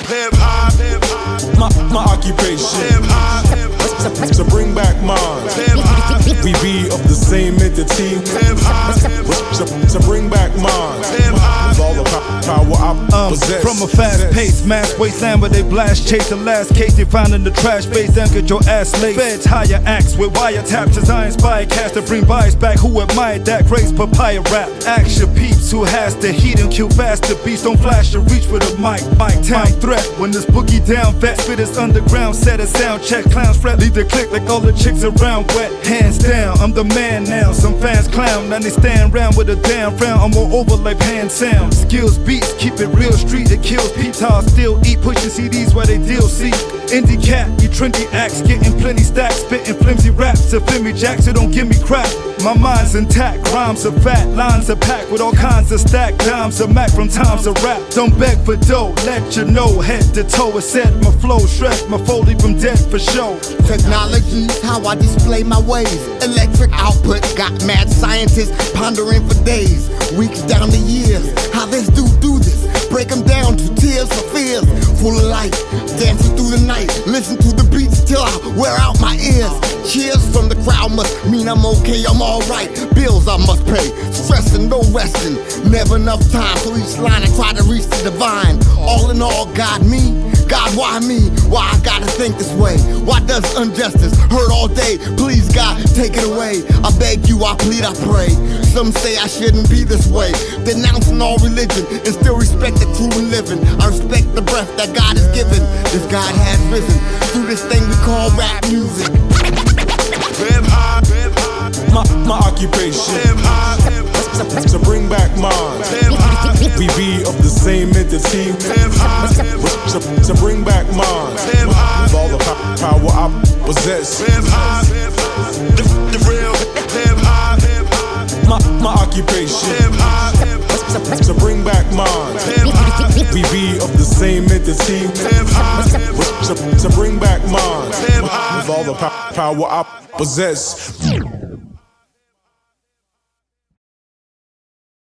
hip hop, hip hop. My occupation, hip hop, hip hop. To bring back mine, hip hop. We be of the same entity, hip hop. To bring back mine, hip hop. With all the power I possess. From a fast-paced mass wasteland where they blast, chase the last case they found in the trash base, then get your ass laced. Feds hire acts with wiretaps, design spy cast to bring bias back. Who admired that grace papaya rap? Action peeps who has the heat and kill faster beats. Don't flash or reach for the mic. Time threat when this boogie down vet. Spit is underground, set a sound check. Clowns fret, leave the click like all the chicks around wet. Hands down, I'm the man now. Some fans clown, now they stand round with a damn frown. I'm more over like hand sound. Skills beats, keep it real street. It kills peeps, how I still eat. Pushing CDs while they deal see. Indie cat, you trendy acts, getting plenty stacks. Spitting flimsy raps to flimmy jacks, so don't give me crap. My mind's intact, rhymes are fat, lines are packed with all kinds of stacked dimes of Mac from times of rap. Don't beg for dough, let you know, head to toe. It said my flow, shred my foley from dead for show. Technology's how I display my ways. Electric output, got mad scientists pondering for days, weeks down to years. How this dude do this? Break them down to tears for fears. Full of life, dancing through the night. Listen to the beats till I wear out my ears. Cheers from the crowd must mean I'm okay, I'm alright. Bills I must pay, stressing, no resting. Never enough time for each line I try to reach the divine. All in all, God me? God, why me? Why I gotta think this way? Why does injustice hurt all day? Please, God, take it away. I beg you, I plead, I pray. Some say I shouldn't be this way. Denouncing all religion and still respect the true and living. I respect the breath that God has given. This God has risen through this thing we call rap music. Hip hop, hip hop. My occupation, hip hop, hip hop. To bring back mine, hip hop. We be of the same entity, hip hop. To bring back mine, hip hop. With all the power I possess, hip hop, hip hop. The real hip hop, hip hop. My occupation, hip hop, hip hop. To bring back mine, hip hop. We be of the same entity, hip hop. To bring back mine, hip hop. With all the power I possess.